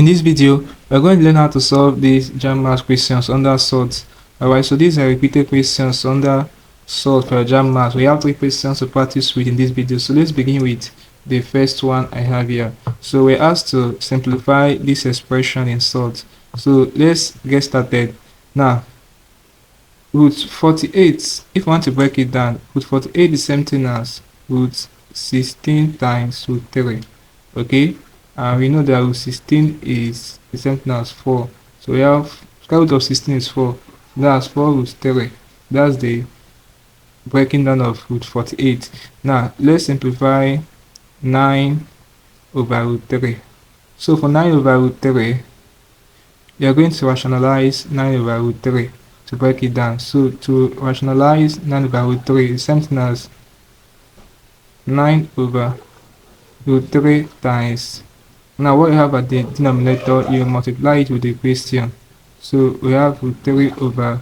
In this video, we're going to learn how to solve these JAMB Maths questions under Suard. Alright, so these are repeated questions under Suard for JAMB Maths. We have 3 questions to practice with in this video. So let's begin with the first one I have here. So we're asked to simplify this expression in Suard. So let's get started. Now, root 48, if you want to break it down, root 48 is the same thing as root 16 times root 3. Okay? We know that root 16 is the same thing as 4. So we have square root of 16 is 4. That's 4 root 3. That's the breaking down of root 48. Now let's simplify 9 over root 3. So for 9 over root 3, we are going to rationalize 9 over root 3 to break it down. So to rationalize 9 over root 3 is the same thing as 9 over root 3 times. Now what you have at the denominator, you multiply it with the question. So we have root 3 over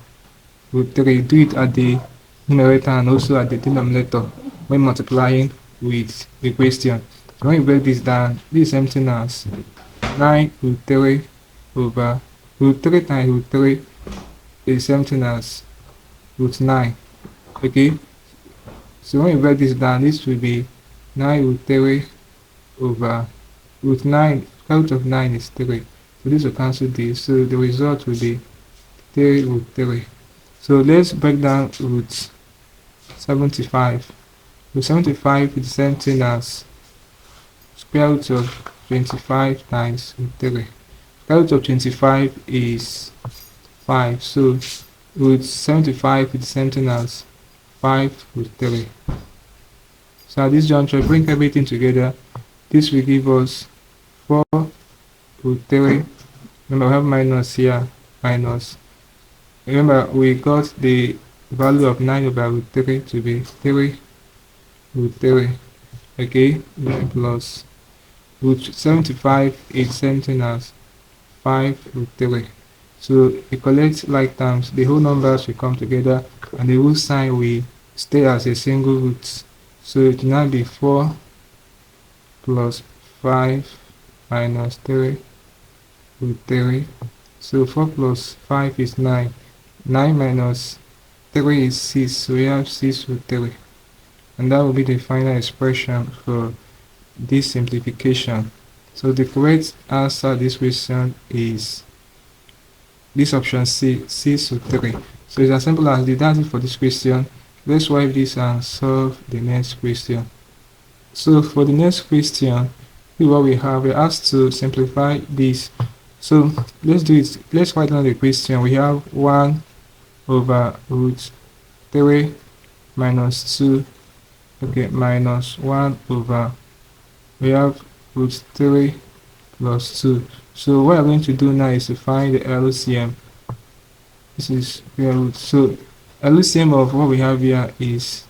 root 3. Do it at the numerator and also at the denominator when multiplying with the question. So when you break this down, this is something as 9 root 3 over root 3 times root 3 is something as root 9. Okay, so when you break this down, this will be 9 root 3 over root 9. Square root of 9 is 3. So this will cancel this. So the result will be 3 root 3. So let's break down root 75. Root 75 is the same thing as square root of 25 times root 3. Square root of 25 is 5. So root 75 is the same thing as 5 root 3. So at this juncture, bring everything together. This will give us 4 root 3. Remember, we have minus here, minus. Remember, we got the value of 9 over root 3 to be 3 root 3. Okay, then plus root 75 is same thing as 5 root 3. So we collect like terms, the whole numbers will come together and the root sign will stay as a single root. So it will now be 4 plus 5 minus 3 root 3. So 4 plus 5 is 9. 9 minus 3 is 6. So we have 6 root 3. And that will be the final expression for this simplification. So the correct answer to this question is this option C, 6 root 3. So it's as simple as that's it for this question. Let's wipe this and solve the next question. So for the next question, what we have, we're asked to simplify this. So let's do it. Let's write down the question. We have 1 over root 3 minus 2. Okay, minus 1 over, we have root 3 plus 2. So what I'm going to do now is to find the LCM. This is root. So LCM of what we have here is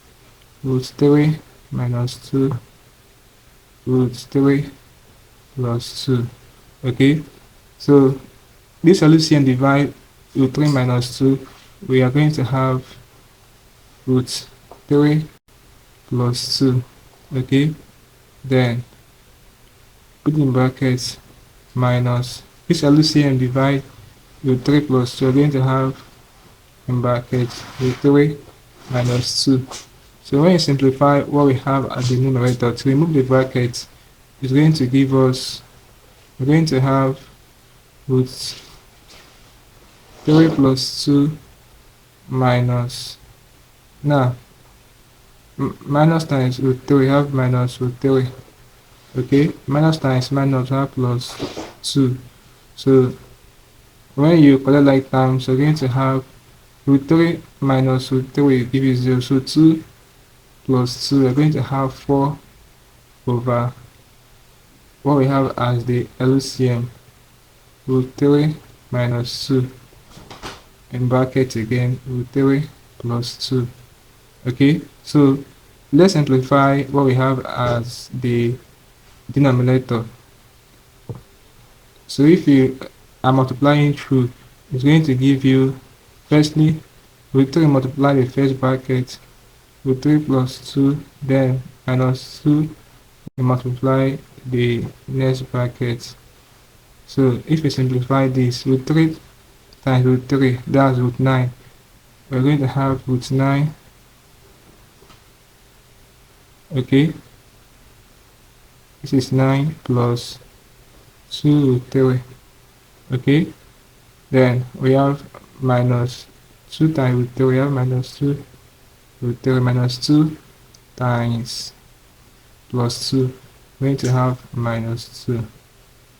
root 3 minus 2 root 3 plus 2. Okay, so this LCM divide root 3 minus 2, we are going to have root 3 plus 2. Okay, then put in brackets minus this LCM divide root 3 plus 2, we're going to have in brackets root 3 minus 2. So when you simplify what we have at the numerator, to remove the brackets, it's going to give us, we're going to have root 3 plus 2 minus, now minus times root 3, we have minus root 3. Okay, minus times minus, we have plus 2. So when you collect like terms, you're going to have root 3 minus root 3 will give you 0. So 2 plus 2, we're going to have 4 over what we have as the LCM, root 3 minus 2, in brackets again, root 3 plus 2. Okay, so let's simplify what we have as the denominator. So if you are multiplying through, it's going to give you, firstly, root 3 multiply the first bracket, root 3 plus 2, then minus 2, you multiply the next bracket. So if we simplify this, root 3 times root 3, that's root 9. We're going to have root 9, okay, this is 9 plus 2 root 3, okay, then we have minus 2 times root 3, we have minus 2 root 3 minus 2 times plus 2, we're going to have minus 2,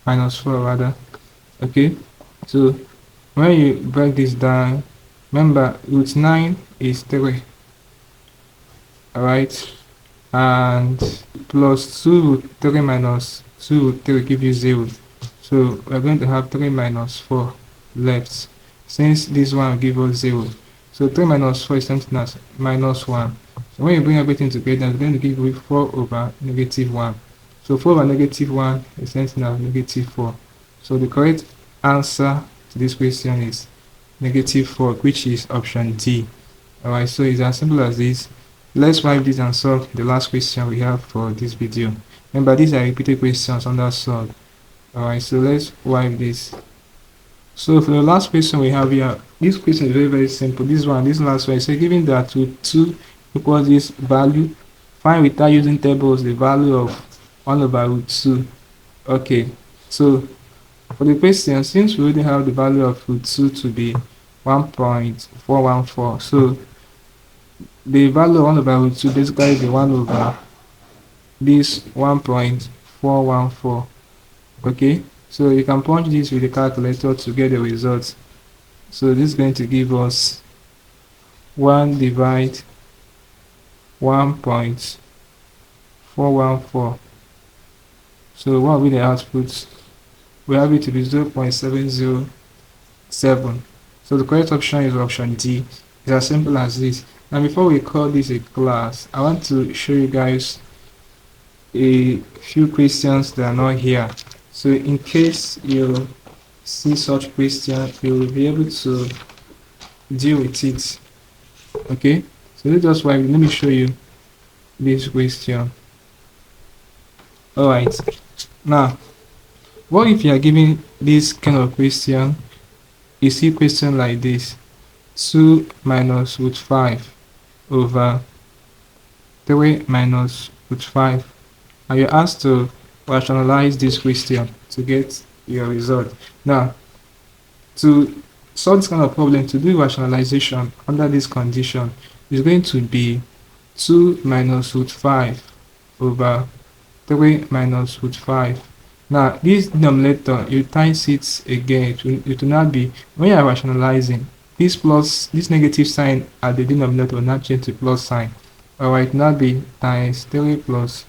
minus 4 rather, okay. So when you break this down, remember root 9 is 3, alright, and plus 2 root 3 minus 2 root 3 give you 0. So we're going to have 3 minus 4 left, since this one will give us 0. So 3 minus 4 is something as minus 1. So when you bring everything together, it's going to give you 4 over negative 1. So 4 over negative 1 is something as negative 4. So the correct answer to this question is negative 4, which is option D. Alright, so it's as simple as this. Let's wipe this and solve the last question we have for this video. Remember, these are repeated questions under solve. Alright, so let's wipe this. So for the last question we have here, this question is very simple. This last one, so given that root 2 equals this value, find without using tables the value of 1 over root 2. Okay, so for the question, since we already have the value of root 2 to be 1.414, so the value of 1 over root 2 basically is the 1 over this 1.414. okay, so you can punch this with the calculator to get the results. So this is going to give us 1 divide 1.414. so what will be the output? We have it to be 0.707. So the correct option is option D. It's as simple as this. Now before we call this a class, I want to show you guys a few questions that are not here. So in case you see such question, you will be able to deal with it. Okay, so let me show you this question. Alright, now what if you are given this kind of question? You see question like this: 2 minus root 5 over 3 minus root 5, and you're asked to rationalize this question to get your result. Now, to solve this kind of problem, to do rationalization under this condition is going to be 2 minus root 5 over 3 minus root 5. Now this denominator, you times it again, it will not be, when you are rationalizing, this negative sign at the denominator will not change to plus sign. Alright, now be times 3 plus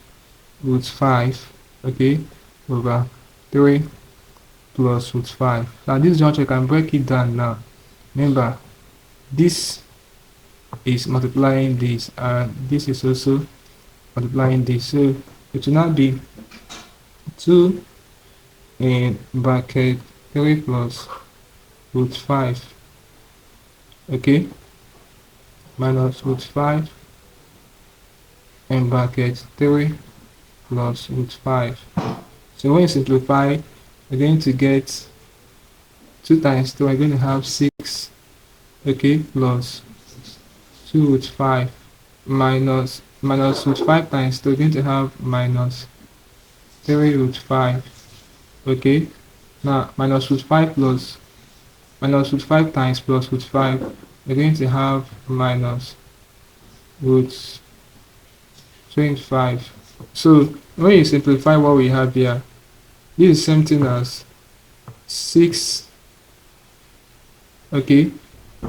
root 5, okay, over 3 plus root 5. Now this junction, you can break it down now. Remember, this is multiplying this, and this is also multiplying this. So it will not be 2 in bracket 3 plus root 5, okay, minus root 5 in bracket 3 plus root 5. So when you simplify, we're going to get 2 times 2, we're going to have 6, okay, plus 2 root 5 minus root 5 times 2, we're going to have minus 3 root 5, okay. Now minus root 5 times plus root 5, we're going to have minus root 25. So when you simplify what we have here, this is the same thing as 6, okay.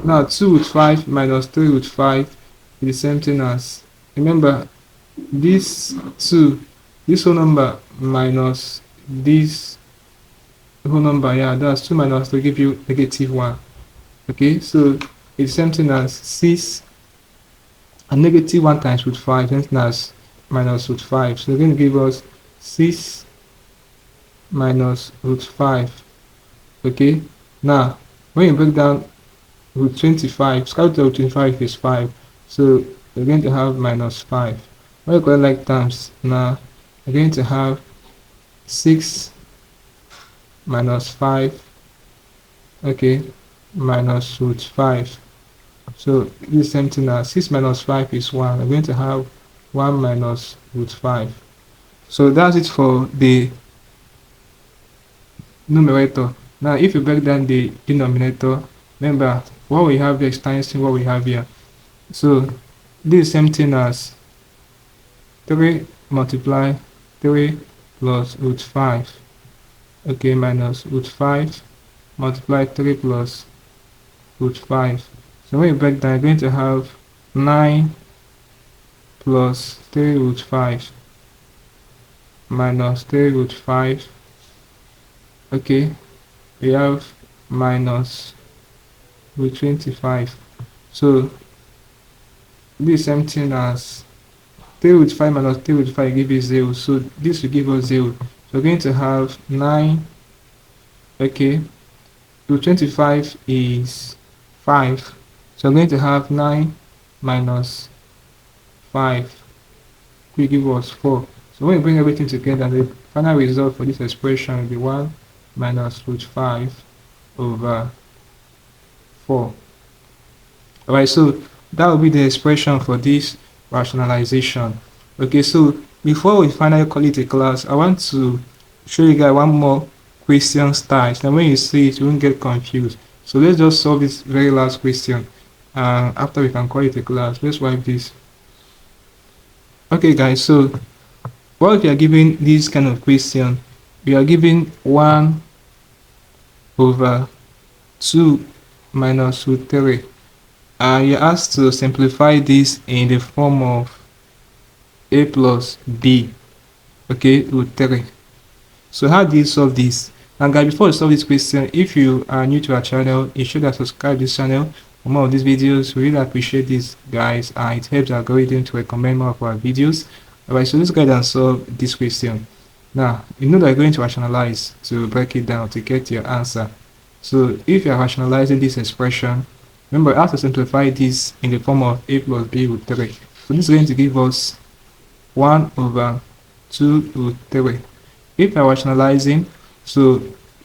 Now 2 root 5 minus 3 root 5 is the same thing as, remember, this 2, this whole number minus this whole number, yeah, that's 2 minus 3 give you negative 1, okay. So it's the same thing as 6 and negative 1 times root 5, same thing as minus root 5. So they're going to give us 6 minus root 5, okay. Now when you break down root 25, square root of 25 is 5, so we're going to have minus 5. When you collect like terms, now we're going to have 6 minus 5, okay, minus root 5. So this is same thing as 6 minus 5 is 1. We're going to have 1 minus root 5. So that's it for the numerator. Now if you break down the denominator, remember what we have here is times what we have here. So this is same thing as 3 multiply 3 plus root 5, okay, minus root 5 multiply 3 plus root 5. So when you break down, you're going to have 9 plus 3 root 5 minus 3 root 5, okay, we have minus root 25. So this is same thing as 3 root 5 minus 3 root 5 give you 0. So this will give us 0. So we're going to have 9, okay, root 25 is 5. So I'm going to have 9 minus 5 will give us 4. So when we bring everything together, the final result for this expression will be 1 minus root 5 over 4. Alright, so that will be the expression for this rationalization. Okay, so before we finally call it a class, I want to show you guys one more question style. Now when you see it, you won't get confused. So let's just solve this very last question. After we can call it a class, let's wipe this. Okay guys, so what if you are given this kind of question? We are given 1 over 2 minus root 3. You're asked to simplify this in the form of a plus b, okay, root 3. So how do you solve this? And guys, before you solve this question, if you are new to our channel, you should have subscribed to this channel for more of these videos. We really appreciate this, guys, and it helps our algorithm to recommend more of our videos. Alright, so let's go ahead and solve this question. Now you know that you're going to rationalize to break it down to get your answer. So if you are rationalizing this expression, remember I have to simplify this in the form of a plus b root 3. So this is going to give us 1 over 2 root 3. If you are rationalizing, so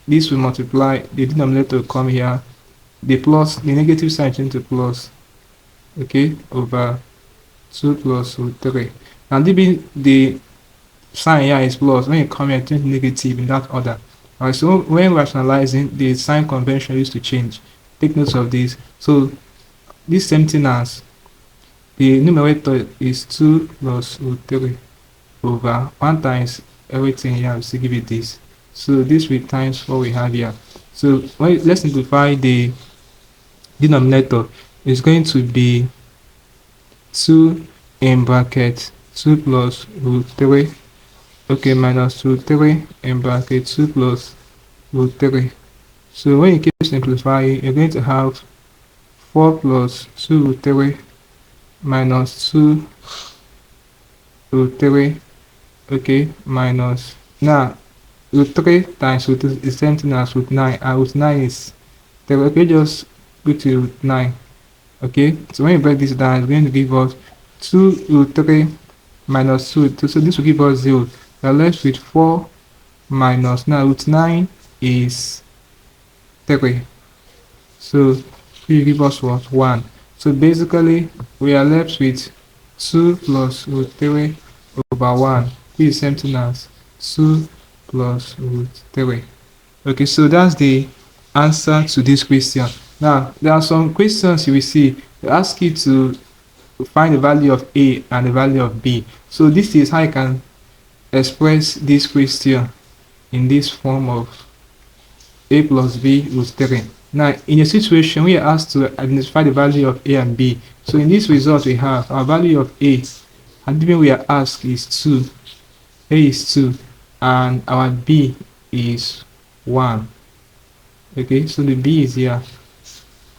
this will multiply, the denominator will come here, the plus, the negative sign into plus, okay, over 2 plus root 3. And the sign here is plus, when you come here, change negative in that order. Alright, so when rationalizing, the sign convention used to change. Take note of this. So this same thing as the numerator is 2 plus root 3 over 1 times everything here, to give it this. So this will times what we have here. So let's simplify the denominator. Is going to be 2 in bracket 2 plus root 3, okay, minus root 3 in bracket 2 plus root 3. So when you keep simplifying, you're going to have 4 plus 2 root 3 minus 2 root 3, okay, minus, now root 3 times root 2 is the same thing as root 9, and root 9 is 3, okay, just go to root 9, okay. So when you break this down, it's going to give us 2 root 3 minus 2 root 2, so this will give us 0. We are left with 4 minus, now root 9 is 3, so it will give us what? 1. So basically we are left with 2 plus root 3 over 1, which is same thing as 2 plus root 3. Okay, so that's the answer to this question. Now there are some questions you will see, they ask you to find the value of a and the value of b. So this is how you can express this question in this form of a plus b root 3. Now in a situation we are asked to identify the value of a and b, so in this result we have our value of a, and even we are asked is 2, a is 2, and our b is 1. Okay, so the b is here,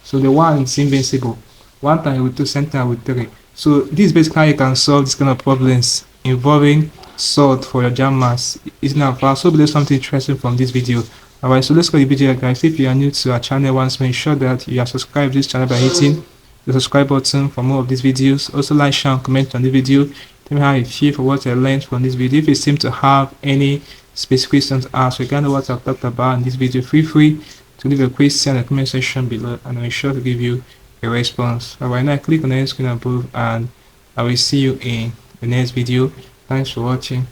so the 1 is invincible. 1 times root 2, same time with 3. So this is basically how you can solve this kind of problems involving sort for your JAMB Maths. It's now far, so there's something interesting from this video. Alright, so let's go to the video, guys. If you are new to our channel, once make sure that you are subscribed to this channel by hitting the subscribe button for more of these videos. Also like, share, and comment on the video. Tell me how you feel for what I learned from this video. If you seem to have any specific questions asked regarding what I've talked about in this video, feel free to leave a question in the comment section below, and I'll be sure to give you a response. Alright, now click on the screen above, and I will see you in the next video. Thanks for watching.